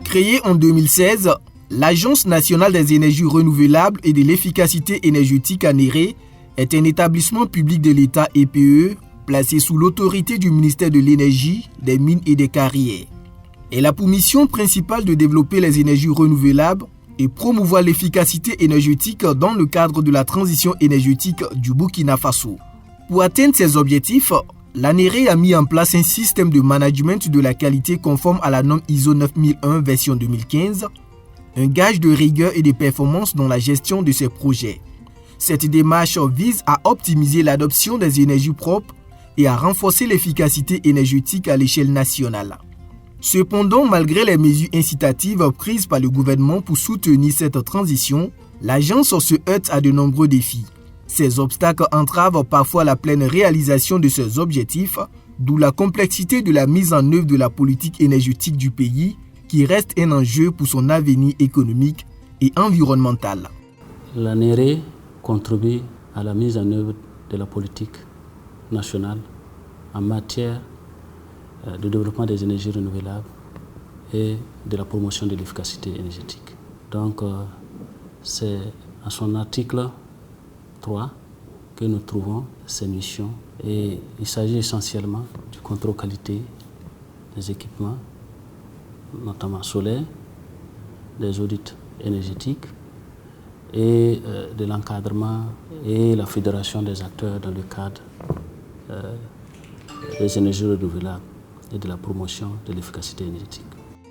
Créée en 2016, l'Agence nationale des énergies renouvelables et de l'efficacité énergétique ANERE est un établissement public de l'État EPE placé sous l'autorité du ministère de l'Énergie, des Mines et des Carrières. Elle a pour mission principale de développer les énergies renouvelables et promouvoir l'efficacité énergétique dans le cadre de la transition énergétique du Burkina Faso. Pour atteindre ces objectifs, l'ANERE a mis en place un système de management de la qualité conforme à la norme ISO 9001 version 2015, un gage de rigueur et de performance dans la gestion de ces projets. Cette démarche vise à optimiser l'adoption des énergies propres et à renforcer l'efficacité énergétique à l'échelle nationale. Cependant, malgré les mesures incitatives prises par le gouvernement pour soutenir cette transition, l'agence se heurte à de nombreux défis. Ces obstacles entravent parfois la pleine réalisation de ses objectifs, d'où la complexité de la mise en œuvre de la politique énergétique du pays, qui reste un enjeu pour son avenir économique et environnemental. L'ANERE contribue à la mise en œuvre de la politique nationale en matière de développement des énergies renouvelables et de la promotion de l'efficacité énergétique. Donc, c'est à son article 3 que nous trouvons ces missions et il s'agit essentiellement du contrôle qualité des équipements, notamment solaires, des audits énergétiques et de l'encadrement et la fédération des acteurs dans le cadre des énergies renouvelables et de la promotion de l'efficacité énergétique.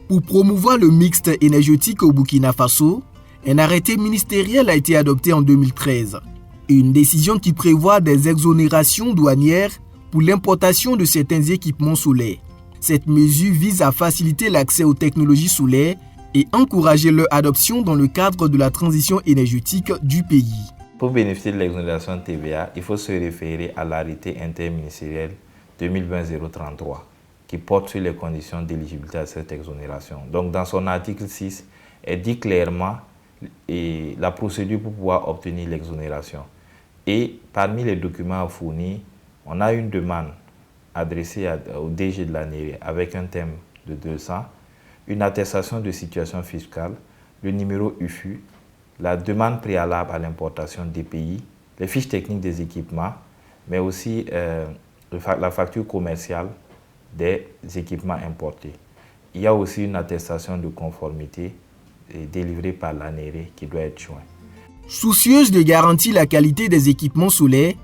Pour promouvoir le mixte énergétique au Burkina Faso, un arrêté ministériel a été adopté en 2013. Une décision qui prévoit des exonérations douanières pour l'importation de certains équipements solaires. Cette mesure vise à faciliter l'accès aux technologies solaires et encourager leur adoption dans le cadre de la transition énergétique du pays. Pour bénéficier de l'exonération de TVA, il faut se référer à l'arrêté interministériel 2020-033 qui porte sur les conditions d'éligibilité à cette exonération. Donc dans son article 6, elle dit clairement la procédure pour pouvoir obtenir l'exonération. Et parmi les documents à fournir, on a une demande adressée au DG de l'ANERE avec un thème de 200, une attestation de situation fiscale, le numéro UFU, la demande préalable à l'importation des pays, les fiches techniques des équipements, mais aussi la facture commerciale des équipements importés. Il y a aussi une attestation de conformité délivrée par l'ANERE qui doit être jointe. Soucieuse de garantir la qualité des équipements solaires,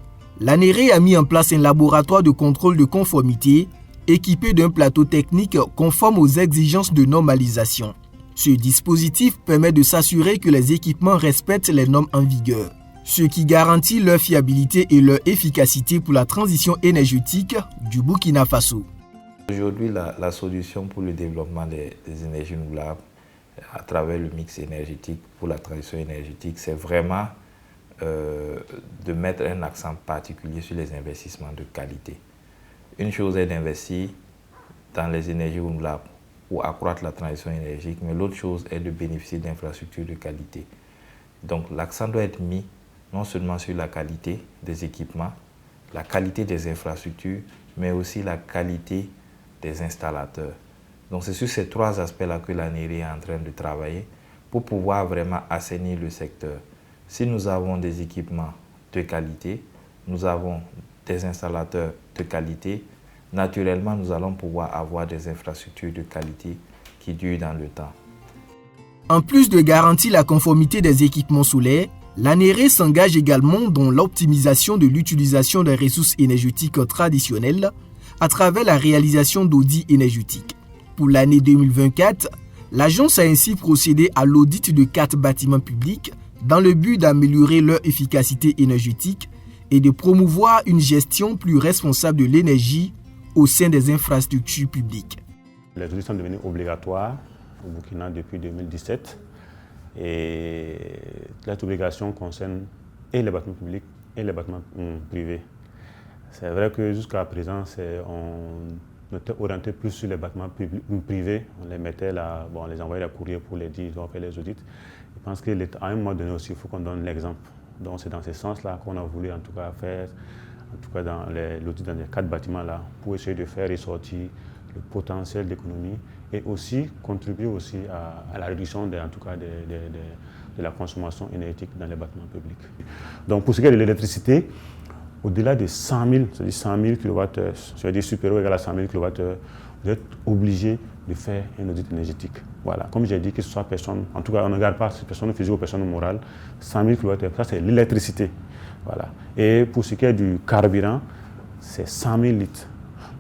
l'ANERE a mis en place un laboratoire de contrôle de conformité équipé d'un plateau technique conforme aux exigences de normalisation. Ce dispositif permet de s'assurer que les équipements respectent les normes en vigueur, ce qui garantit leur fiabilité et leur efficacité pour la transition énergétique du Burkina Faso. Aujourd'hui, la solution pour le développement des énergies renouvelables à travers le mix énergétique pour la transition énergétique, c'est vraiment de mettre un accent particulier sur les investissements de qualité. Une chose est d'investir dans les énergies renouvelables pour accroître la transition énergétique, mais l'autre chose est de bénéficier d'infrastructures de qualité. Donc l'accent doit être mis non seulement sur la qualité des équipements, la qualité des infrastructures, mais aussi la qualité des installateurs. Donc c'est sur ces trois aspects-là que l'ANERE est en train de travailler pour pouvoir vraiment assainir le secteur. Si nous avons des équipements de qualité, nous avons des installateurs de qualité, naturellement nous allons pouvoir avoir des infrastructures de qualité qui durent dans le temps. En plus de garantir la conformité des équipements solaires, l'ANERE s'engage également dans l'optimisation de l'utilisation des ressources énergétiques traditionnelles à travers la réalisation d'audits énergétiques. Pour l'année 2024, l'agence a ainsi procédé à l'audit de 4 bâtiments publics dans le but d'améliorer leur efficacité énergétique et de promouvoir une gestion plus responsable de l'énergie au sein des infrastructures publiques. Les audits sont devenus obligatoires au Burkina depuis 2017 et cette obligation concerne et les bâtiments publics et les bâtiments privés. C'est vrai que jusqu'à présent, on était orienté plus sur les bâtiments privés. On les mettait là, on les envoyait la courrier pour les dire, ils ont fait les audits. Je pense qu'à un moment donné aussi, il faut qu'on donne l'exemple. Donc c'est dans ce sens-là qu'on a voulu en tout cas faire en tout cas dans l'audit dans les 4 bâtiments-là, pour essayer de faire ressortir le potentiel d'économie et aussi contribuer aussi à la réduction de la consommation énergétique dans les bâtiments publics. Donc pour ce qui est de l'électricité, au-delà de 100 000, c'est-à-dire 100 000 kWh, c'est-à-dire supérieur ou égal à 100 000 kWh, vous êtes obligé de faire un audit énergétique. Voilà. Comme j'ai dit, que ce soit personne, en tout cas on ne regarde pas si personne physique ou personne morale, 100 000 kWh, ça c'est l'électricité. Voilà. Et pour ce qui est du carburant, c'est 100 000 litres.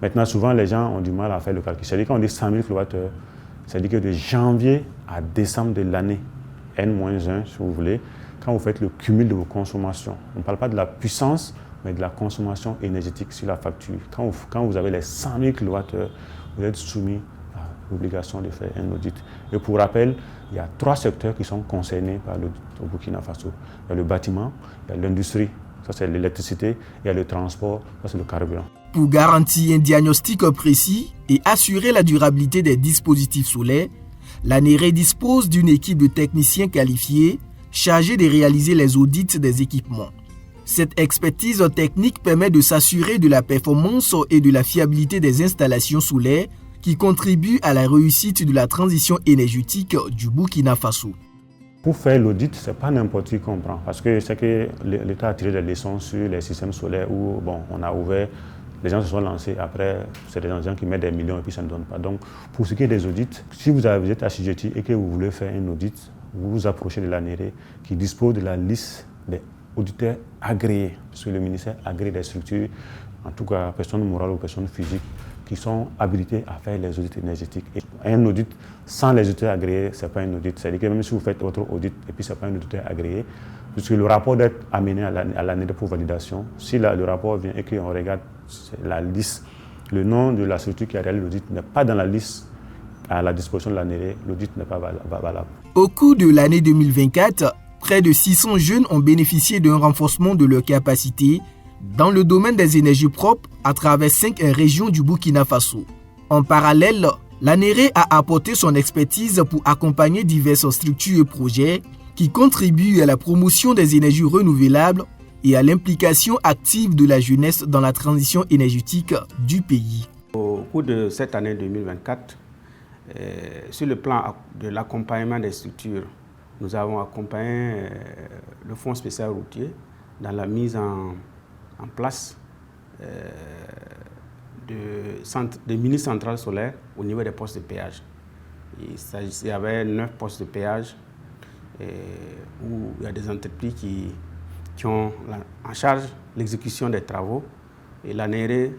Maintenant, souvent les gens ont du mal à faire le calcul. C'est-à-dire quand on dit 100 000 kWh, c'est-à-dire que de janvier à décembre de l'année, N-1 si vous voulez, quand vous faites le cumul de vos consommations, on ne parle pas de la puissance, mais de la consommation énergétique sur la facture. Quand vous avez les 100 000 kWh, vous êtes soumis à l'obligation de faire un audit. Et pour rappel, il y a 3 secteurs qui sont concernés par l'audit au Burkina Faso. Il y a le bâtiment, il y a l'industrie, ça c'est l'électricité, et il y a le transport, ça c'est le carburant. Pour garantir un diagnostic précis et assurer la durabilité des dispositifs solaires, l'ANERE dispose d'une équipe de techniciens qualifiés chargés de réaliser les audits des équipements. Cette expertise technique permet de s'assurer de la performance et de la fiabilité des installations solaires qui contribuent à la réussite de la transition énergétique du Burkina Faso. Pour faire l'audit, ce n'est pas n'importe qui qu'on prend, parce que c'est que l'État a tiré des leçons sur les systèmes solaires où on a ouvert, les gens se sont lancés, après c'est des gens qui mettent des millions et puis ça ne donne pas. Donc pour ce qui est des audits, si vous êtes assujetti et que vous voulez faire un audit, vous vous approchez de l'ANERE qui dispose de la liste des auditeurs agréés, parce que le ministère agrée des structures, en tout cas personnes morales ou personnes physiques, qui sont habilitées à faire les audits énergétiques. Et un audit sans les auditeurs agréés, ce n'est pas un audit. C'est-à-dire que même si vous faites votre audit et puis ce n'est pas un auditeur agréé, puisque le rapport doit être amené à l'ANERE pour validation, si le rapport vient et qu'on regarde la liste, le nom de la structure qui a réalisé l'audit n'est pas dans la liste à la disposition de l'ANERE, l'audit n'est pas valable. Au cours de l'année 2024, près de 600 jeunes ont bénéficié d'un renforcement de leurs capacités dans le domaine des énergies propres à travers 5 régions du Burkina Faso. En parallèle, l'ANERE a apporté son expertise pour accompagner diverses structures et projets qui contribuent à la promotion des énergies renouvelables et à l'implication active de la jeunesse dans la transition énergétique du pays. Au cours de cette année 2024, sur le plan de l'accompagnement des structures, nous avons accompagné le Fonds spécial routier dans la mise en place de mini-centrales solaires au niveau des postes de péage. Il y avait 9 postes de péage où il y a des entreprises qui ont en charge l'exécution des travaux et l'ANERE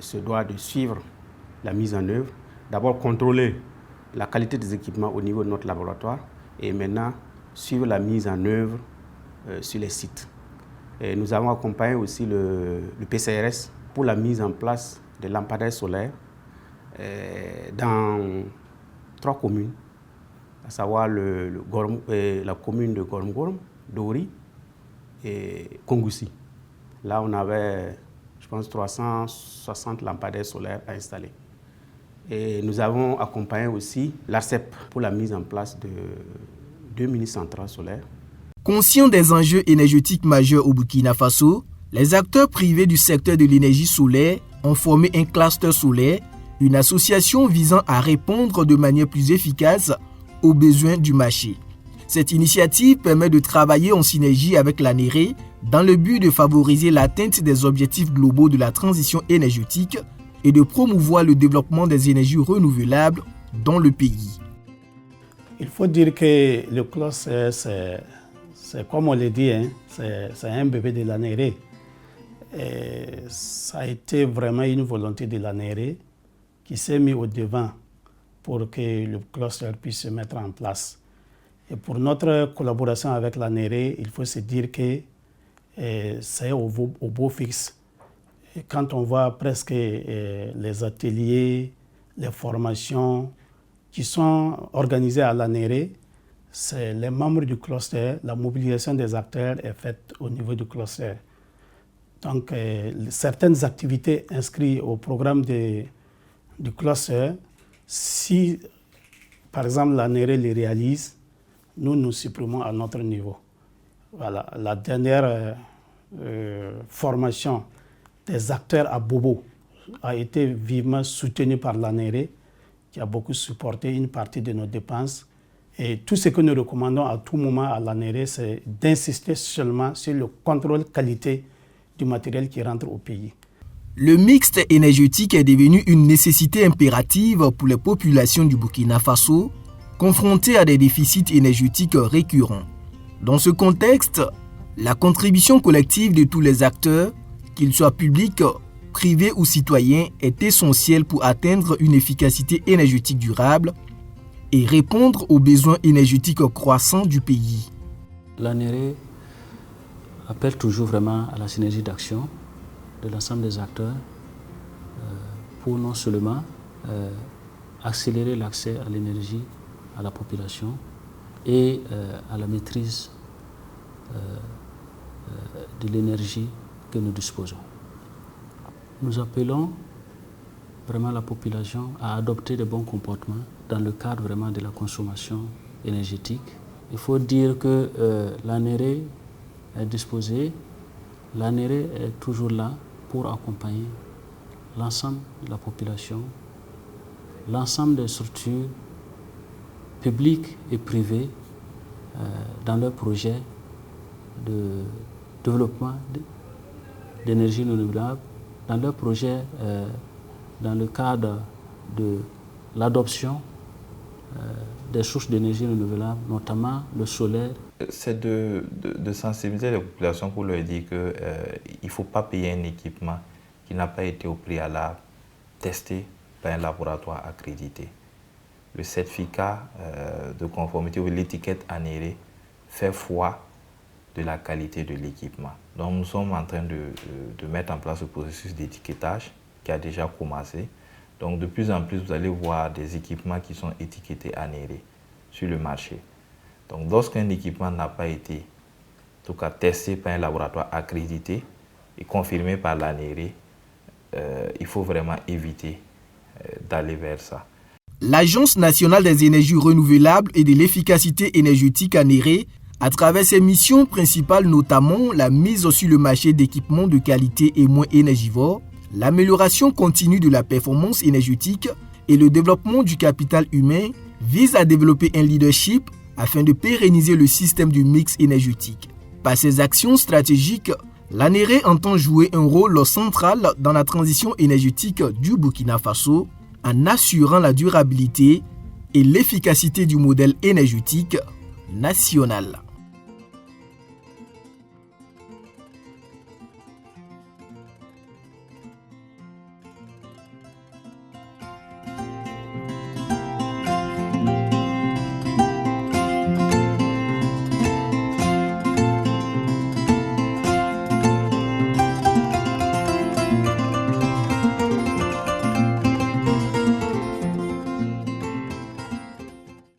se doit de suivre la mise en œuvre, d'abord contrôler la qualité des équipements au niveau de notre laboratoire et maintenant suivre la mise en œuvre sur les sites. Et nous avons accompagné aussi le PCRS pour la mise en place des lampadaires solaires dans 3 communes, à savoir la commune de Gorm, Dori et Kongoussi. Là, on avait, je pense, 360 lampadaires solaires à installer. Et nous avons accompagné aussi l'ARCEP pour la mise en place de 2 mini-centrales solaires. Conscients des enjeux énergétiques majeurs au Burkina Faso, les acteurs privés du secteur de l'énergie solaire ont formé un cluster solaire, une association visant à répondre de manière plus efficace aux besoins du marché. Cette initiative permet de travailler en synergie avec l'ANERE dans le but de favoriser l'atteinte des objectifs globaux de la transition énergétique et de promouvoir le développement des énergies renouvelables dans le pays. Il faut dire que le cluster, c'est comme on l'a dit, c'est un bébé de l'ANERE. Ça a été vraiment une volonté de l'ANERE qui s'est mis au devant pour que le cluster puisse se mettre en place. Et pour notre collaboration avec l'ANERE, il faut se dire que c'est au beau fixe. Et quand on voit presque les ateliers, les formations qui sont organisées à l'ANERE, c'est les membres du cluster, la mobilisation des acteurs est faite au niveau du cluster. Donc, certaines activités inscrites au programme du cluster, si par exemple l'ANERE les réalise, nous supprimons à notre niveau. Voilà. La dernière formation des acteurs à Bobo a été vivement soutenue par l'ANERE, qui a beaucoup supporté une partie de nos dépenses. Et tout ce que nous recommandons à tout moment à l'ANERE, c'est d'insister seulement sur le contrôle qualité du matériel qui rentre au pays. Le mixte énergétique est devenu une nécessité impérative pour les populations du Burkina Faso, confrontées à des déficits énergétiques récurrents. Dans ce contexte, la contribution collective de tous les acteurs, qu'ils soient publics, privés ou citoyens, est essentielle pour atteindre une efficacité énergétique durable et répondre aux besoins énergétiques croissants du pays. L'ANERE appelle toujours vraiment à la synergie d'action de l'ensemble des acteurs pour non seulement accélérer l'accès à l'énergie à la population et à la maîtrise de l'énergie que nous disposons. Nous appelons vraiment la population à adopter de bons comportements dans le cadre vraiment de la consommation énergétique. Il faut dire que l'ANERE est disposée, l'ANERE est toujours là pour accompagner l'ensemble de la population, l'ensemble des structures publiques et privées dans leurs projets de développement d'énergie renouvelable, dans leurs projets dans le cadre de l'adoption des sources d'énergie renouvelable, notamment le solaire. C'est de sensibiliser les populations pour leur dire qu'il ne faut pas payer un équipement qui n'a pas été au préalable testé par un laboratoire accrédité. Le certificat de conformité ou l'étiquette ANERE fait foi de la qualité de l'équipement. Donc nous sommes en train de mettre en place le processus d'étiquetage qui a déjà commencé. Donc de plus en plus, vous allez voir des équipements qui sont étiquetés ANERE sur le marché. Donc lorsqu'un équipement n'a pas été en tout cas testé par un laboratoire accrédité et confirmé par l'ANERE, il faut vraiment éviter d'aller vers ça. L'Agence nationale des énergies renouvelables et de l'efficacité énergétique ANERE, à travers ses missions principales, notamment la mise sur le marché d'équipements de qualité et moins énergivores, l'amélioration continue de la performance énergétique et le développement du capital humain, vise à développer un leadership afin de pérenniser le système du mix énergétique. Par ses actions stratégiques, l'ANERE entend jouer un rôle central dans la transition énergétique du Burkina Faso en assurant la durabilité et l'efficacité du modèle énergétique national.